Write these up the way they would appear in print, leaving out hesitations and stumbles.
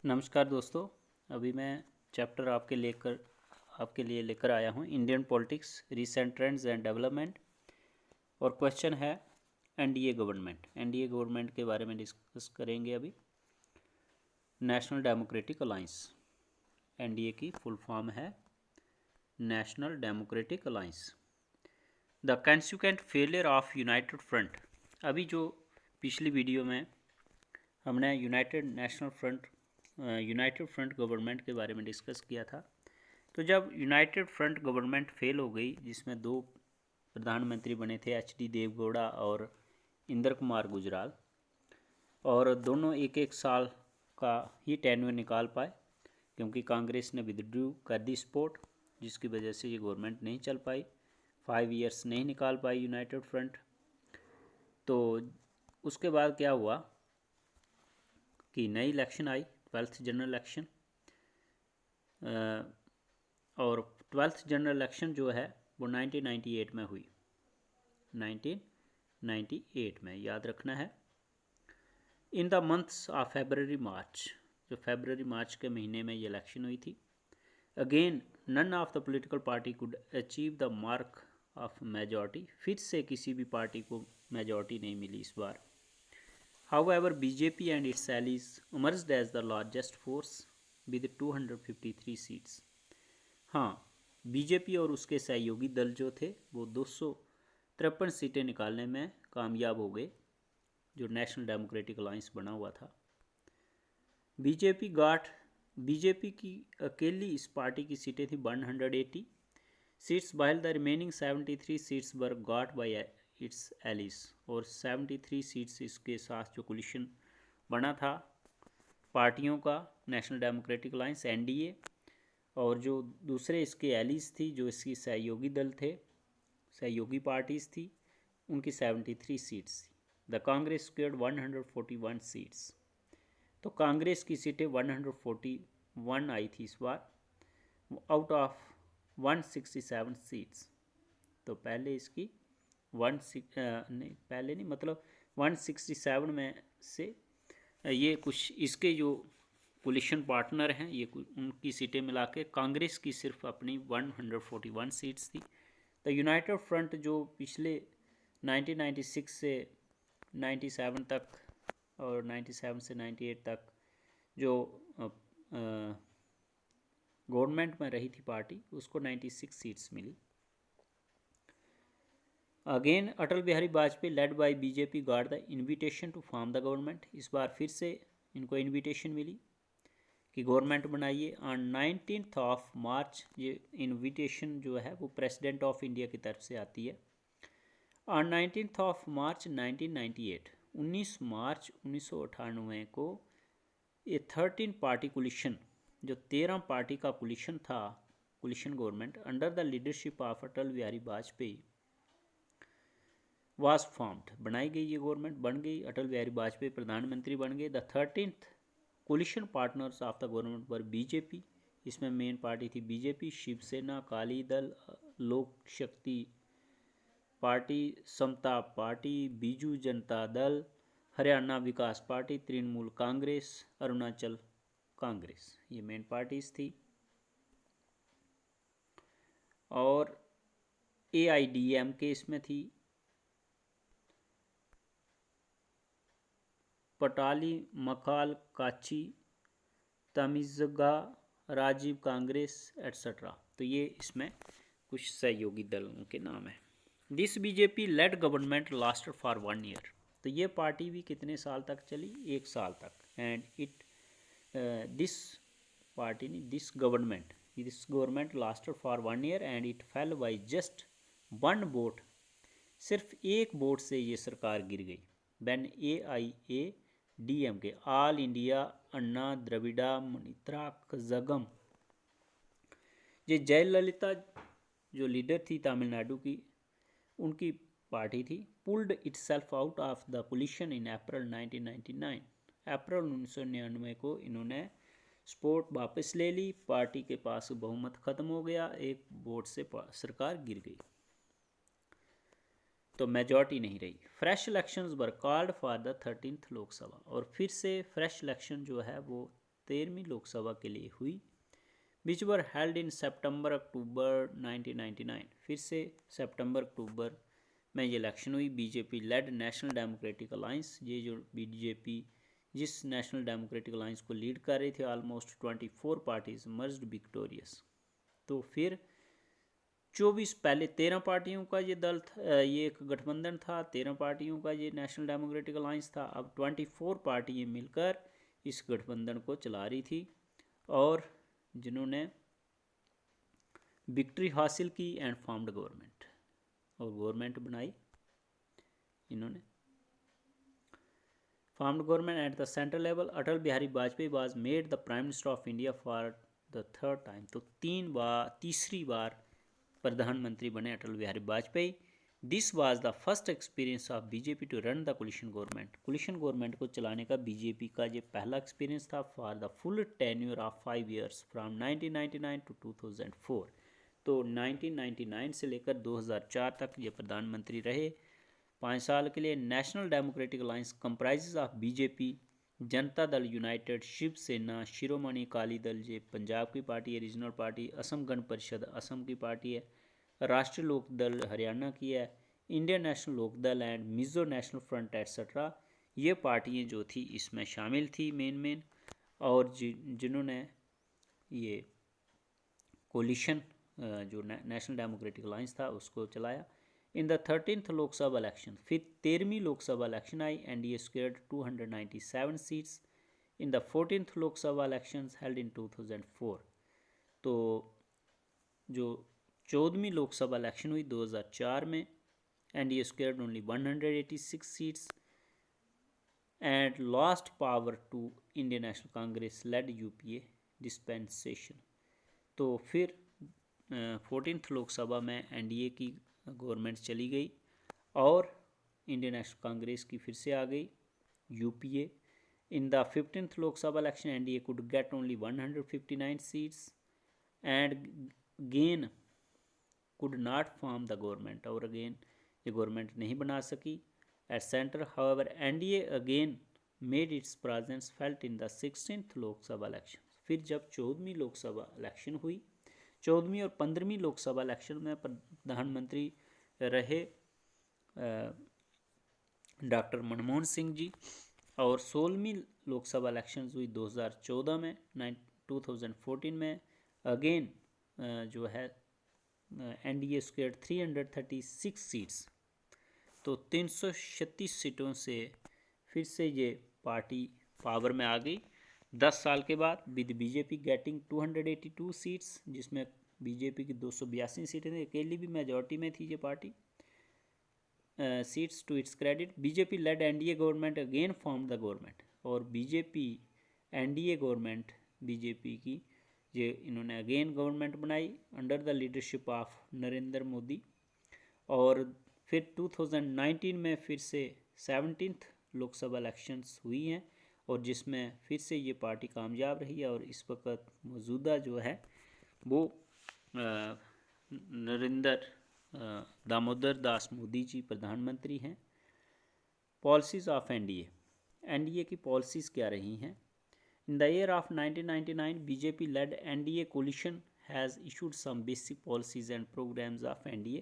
नमस्कार दोस्तों। अभी मैं चैप्टर आपके लिए लेकर आया हूँ Indian politics recent trends and development. और क्वेश्चन है एनडीए गवर्नमेंट के बारे में डिस्कस करेंगे अभी। नेशनल डेमोक्रेटिक अलायंस, एनडीए की फुल फॉर्म है national democratic alliance. The consequent failure of United front. अभी जो पिछली वीडियो में हमने यूनाइटेड फ्रंट गवर्नमेंट के बारे में डिस्कस किया था। तो जब यूनाइटेड फ्रंट गवर्नमेंट फेल हो गई, जिसमें दो प्रधानमंत्री बने थे, एच.डी. देवगौड़ा और इंद्र कुमार गुजराल, और दोनों एक एक साल का ही टेन्योर निकाल पाए क्योंकि कांग्रेस ने विदड्रू कर दी सपोर्ट, जिसकी वजह से ये गवर्नमेंट नहीं चल पाई। 5 ईयर्स नहीं निकाल पाई यूनाइटेड फ्रंट। तो उसके बाद क्या हुआ कि नई election I, 12th general election. और 12th जनरल इलेक्शन जो है वो 1998 में हुई। 1998 में, याद रखना है। In the months of February March, जो फेबररी मार्च के महीने में ये इलेक्शन हुई थी। Again none of the political party could achieve the mark of majority. फिर से किसी भी पार्टी को मेजॉरिटी नहीं मिली इस बार। However, BJP and its allies emerged as the largest force with 253 seats. हाँ, बीजेपी और उसके सहयोगी दल जो थे वो 253 सीटें निकालने में कामयाब हो गए, जो नेशनल डेमोक्रेटिक अलायंस बना हुआ था। बीजेपी की अकेली इस पार्टी की सीटें थी 180 seats, while the remaining 73 seats were got by its allies. और 73 सीट्स इसके साथ जो कोलिशन बना था पार्टियों का, नेशनल डेमोक्रेटिक अलायंस एनडीए, और जो दूसरे इसके एलिस थी, जो इसकी सहयोगी दल थे, सहयोगी पार्टीज थी, उनकी 73 सीट्स थी। The Congress squared 141 seats. तो कांग्रेस की सीटें 141 आई थी इस बार आउट ऑफ 167 सीट्स। तो पहले इसकी 167 में से ये कुछ इसके जो कोलिशन पार्टनर हैं, ये उनकी सीटें मिला के कांग्रेस की सिर्फ अपनी 141 सीट्स थी। तो यूनाइटेड फ्रंट जो पिछले 1996 से 97 तक और 97 से 98 तक जो गवर्नमेंट में रही थी पार्टी, उसको 96 सीट्स मिली। Again Atal Bihari Vajpayee led by BJP got the invitation to form the government. इस बार फिर से इनको इनविटेशन मिली कि गवर्नमेंट बनाइए। ऑन 19th ऑफ मार्च, ये इनविटेशन जो है वो प्रेसिडेंट ऑफ इंडिया की तरफ से आती है। ऑन 19th ऑफ मार्च 1998, 19 मार्च 1998 को ये 13 पार्टी कोलिशन, जो 13 पार्टी का कोलिशन था, coalition government under the leadership of Atal Bihari Vajpayee was formed, बनाई गई। ये गवर्नमेंट बन गई, अटल बिहारी वाजपेयी प्रधानमंत्री बन गए। The 13th coalition partners of the government पर बीजेपी, इसमें मेन पार्टी थी BJP, Shiv Sena, Akali Dal, Lok Shakti party, Samata party, Biju Janata Dal, Haryana Vikas party, Trinamool Congress, Arunachal Congress, ये मेन पार्टीज थी। और AIDMK इसमें थी, पटाली, मकाल, काची, तमिज़गा, राजीव कांग्रेस एट्सेट्रा। तो ये इसमें कुछ सहयोगी दलों के नाम हैं। This BJP lead government lasted for 1 year. तो ये पार्टी भी कितने साल तक चली? 1 साल तक। And this government lasted for 1 year and it fail by just 1 vote. सिर्फ एक वोट से ये सरकार गिर गई। व्हेन AIADMK, ऑल इंडिया अन्ना द्रविड़ा मुनेत्रा कज़गम, ये जयललिता जो लीडर थी तमिलनाडु की, उनकी पार्टी थी, pulled itself out of the coalition in April 1999। अप्रैल 1999 को इन्होंने सपोर्ट वापस ले ली, पार्टी के पास बहुमत खत्म हो गया, एक वोट से सरकार गिर गई, तो मेजॉरिटी नहीं रही। Fresh elections were called for the 13th Lok Sabha, और फिर से फ्रेश इलेक्शन जो है वो 13वीं लोकसभा के लिए हुई, विच वर हेल्ड इन सितंबर अक्टूबर 1999। फिर से सितंबर अक्टूबर में ये इलेक्शन हुई। BJP lead national democratic alliance, ये जो बीजेपी जिस नेशनल डेमोक्रेटिक अलायंस को लीड कर रही थी, ऑलमोस्ट 24 पार्टीज मर्ज्ड विक्टोरियस। तो फिर 24, पहले 13 पार्टियों का ये दल था, ये एक गठबंधन था, 13 पार्टियों का ये नेशनल डेमोक्रेटिक अलायंस था। अब 24 पार्टियाँ मिलकर इस गठबंधन को चला रही थी और जिन्होंने विक्ट्री हासिल की एंड फॉर्म्ड गवर्नमेंट, और गवर्नमेंट बनाई इन्होंने। Formed government at the central level. Atal Bihari Vajpayee was made the prime minister of India for the third time. तो तीसरी बार प्रधानमंत्री बने Atal Bihari Vajpayee. This was the first experience of BJP to run the coalition government. Coalition government को चलाने का BJP का ये पहला एक्सपीरियंस था for the full tenure of 5 years from 1999 to 2004। तो 1999 से लेकर 2004 तक ये प्रधानमंत्री रहे 5 साल के लिए। National democratic alliance comprises of BJP, Janata Dal United, Shiv Sena, Shiromani Akali Dal, ये पंजाब की पार्टी है, रीजनल पार्टी, असम गण परिषद असम की पार्टी है, राष्ट्रीय लोक दल हरियाणा की है, इंडियन नेशनल लोक दल and Mizo national front etcetera, ये पार्टियाँ जो थी इसमें शामिल थी मेन। और जिन्होंने ये कोलिशन जो नेशनल डेमोक्रेटिक अलायंस था उसको चलाया। In the 13th Lok Sabha election, फिर 13वीं लोकसभा इलेक्शन आई, NDA secured 297 seats in the 14th Lok Sabha election held in 2004। तो जो 14वीं लोकसभा इलेक्शन हुई 2004 में, NDA secured only 186 seats and lost power to Indian National Congress led UPA dispensation. तो फिर 14th लोकसभा में एनडीए की गवर्नमेंट चली गई और इंडियन नेशनल कांग्रेस की फिर से आ गई UPA. In the 15th Lok Sabha election NDA could get only 159 seats and gain could not form the government, और अगेन ये गवर्नमेंट नहीं बना सकी at centre. However NDA again made it's presence felt in the 16th Lok Sabha election. फिर जब 14वीं Lok Sabha election हुई, 14वीं और 15वीं Lok Sabha election में प्रधानमंत्री रहे डॉक्टर मनमोहन सिंह जी, और 16वीं लोकसभा इलेक्शन हुई 2014 में, 2014 में अगेन जो है एनडीए स्क्वायर्ड 336 सीट्स, तो 336 सीटों से फिर से ये पार्टी पावर में आ गई 10 साल के बाद, विद बीजेपी गेटिंग 282 सीट्स, जिसमें बीजेपी की 282 सीटें थी, अकेली भी मेजॉरिटी में थी ये party. Seats to its credit, BJP led NDA government again form the government, और बीजेपी एनडीए गवर्नमेंट बीजेपी की ये इन्होंने अगेन गवर्नमेंट बनाई under the leadership of Narendra Modi. और फिर 2019 में फिर से 17th लोकसभा इलेक्शंस हुई हैं और जिसमें फिर से ये पार्टी कामयाब रही है, और इस वक्त मौजूदा जो है वो नरेंद्र दामोदर दास मोदी जी प्रधानमंत्री हैं। पॉलिसीज़ ऑफ एनडीए की पॉलिसीज़ क्या रही हैं? In the year of 1999, BJP-led NDA coalition has issued some basic policies and programs of NDA.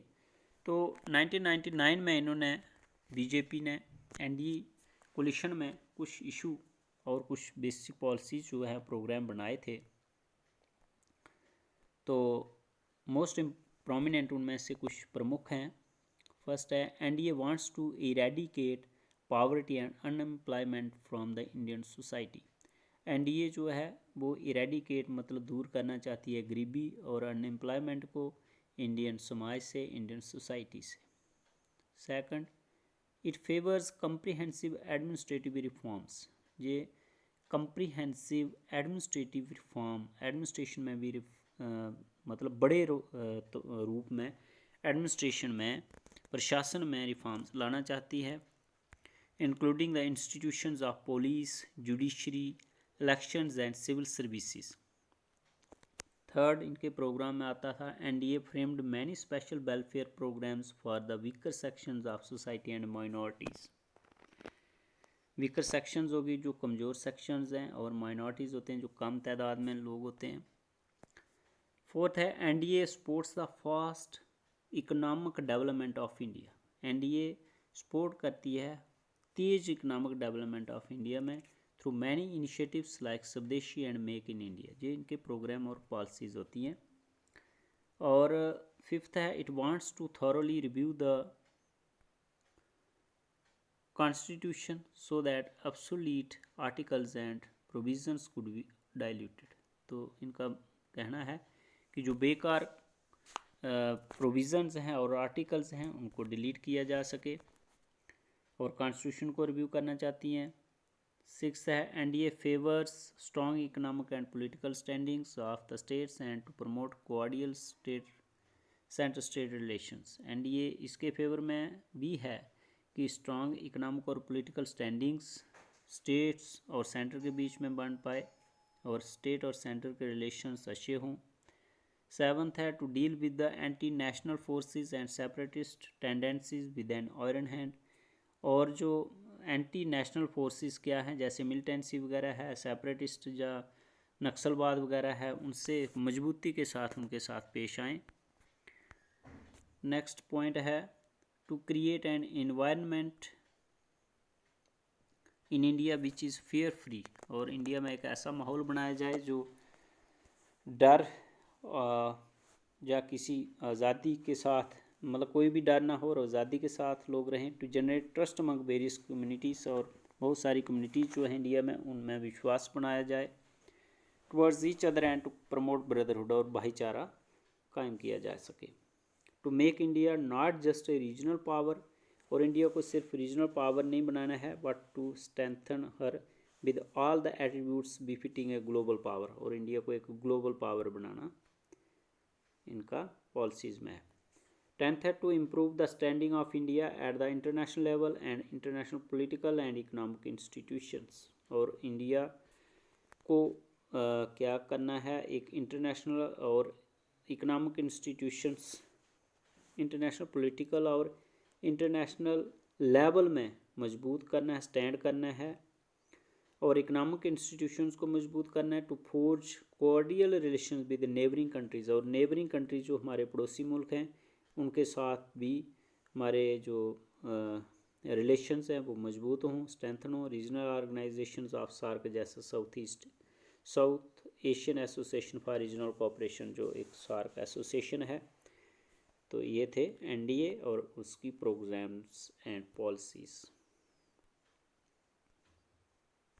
तो 1999 में इन्होंने बीजेपी ने एनडीए कोलिशन में कुछ इशू और कुछ बेसिक पॉलिसीज जो है प्रोग्राम बनाए थे। तो मोस्ट प्रोमिनेंट उनमें से कुछ प्रमुख हैं। फर्स्ट है, NDA wants to eradicate poverty and unemployment from the Indian society. NDA जो है वो इरेडिकेट मतलब दूर करना चाहती है गरीबी और अनएम्प्लॉयमेंट को इंडियन समाज से, इंडियन सोसाइटी से। Second, it favours comprehensive administrative reforms. ये कम्प्रीहेंसिव एडमिनिस्ट्रेटिव रिफॉर्म, एडमिनिस्ट्रेशन में भी मतलब बड़े रूप में एडमिनिस्ट्रेशन में, प्रशासन में रिफॉर्म्स लाना चाहती है, including the institutions of police, judiciary, elections and civil services. Third, इनके प्रोग्राम में आता था, NDA framed many special welfare programmes for the weaker sections of society and minorities. Weaker sections होगी जो कमज़ोर सेक्शंस हैं, और माइनॉरिटीज़ होते हैं जो कम तादाद में लोग होते हैं। फोर्थ है NDA supports the fast economic development of India. NDA support करती है तेज़ इकोनॉमिक डेवलपमेंट ऑफ इंडिया में थ्रू मैनी इनिशिएटिव्स लाइक स्वदेशी एंड मेक इन इंडिया, ये इनके प्रोग्राम और पॉलिसीज़ होती हैं। और फिफ्थ है it wants to thoroughly review the constitution so that obsolete articles and provisions could be diluted. तो इनका कहना है कि जो बेकार प्रोविजंस हैं और आर्टिकल्स हैं उनको डिलीट किया जा सके, और कॉन्स्टिट्यूशन को रिव्यू करना चाहती हैं। सिक्स है NDA favours strong economic and political standings of the states and to promote cordial state centre state relations. NDA इसके फेवर में भी है कि स्ट्रॉन्ग इकोनॉमिक और पॉलिटिकल स्टैंडिंग्स स्टेट्स और सेंटर के बीच में बन पाए और स्टेट और सेंटर के रिलेशंस अच्छे हों। सेवन्थ है to deal with the anti national forces and separatist tendencies with an iron hand. और जो एंटी नेशनल फोर्सेस क्या हैं, जैसे मिलिटेंसी वगैरह है, सेपरेटिस्ट या नक्सलवाद वगैरह है, उनसे मजबूती के साथ उनके साथ पेश आएँ। नेक्स्ट पॉइंट है to create an environment in India which is fair free. और इंडिया में एक ऐसा माहौल बनाया जाए जो डर या किसी आज़ादी के साथ, मतलब कोई भी डर ना हो और आज़ादी के साथ लोग रहें। To generate trust among various communities, और बहुत सारी कम्युनिटीज़ जो है इंडिया में उनमें विश्वास बनाया जाए। Towards each other and to promote brotherhood, और भाईचारा कायम किया जा सके। To make India not just a regional power, और इंडिया को सिर्फ रीजनल पावर नहीं बनाना है but to strengthen her with all the attributes befitting a global power, और इंडिया को एक ग्लोबल पावर बनाना इनका पॉलिसीज़ में है। टेंथ है to improve the standing of India at the international level and international political and economic institutions. और India को क्या करना है, एक इंटरनेशनल और इकोनॉमिक इंस्टीट्यूशंस, इंटरनेशनल पॉलिटिकल और इंटरनेशनल लेवल में मजबूत करना है, स्टैंड करना है, और इकोनॉमिक इंस्टीट्यूशंस को मजबूत करना है। To forge cordial relation with neighbouring countries, और नेबरिंग कंट्रीज जो हमारे पड़ोसी मुल्क हैं उनके साथ भी हमारे जो रिलेशंस हैं वो मजबूत हों, स्ट्रेंथन हों। रीजनल ऑर्गेनाइजेशंस ऑफ सार्क जैसा south Asian association for regional cooperation, जो एक सार्क एसोसिएशन है। तो ये थे एनडीए और उसकी प्रोग्राम्स एंड पॉलिसीज़।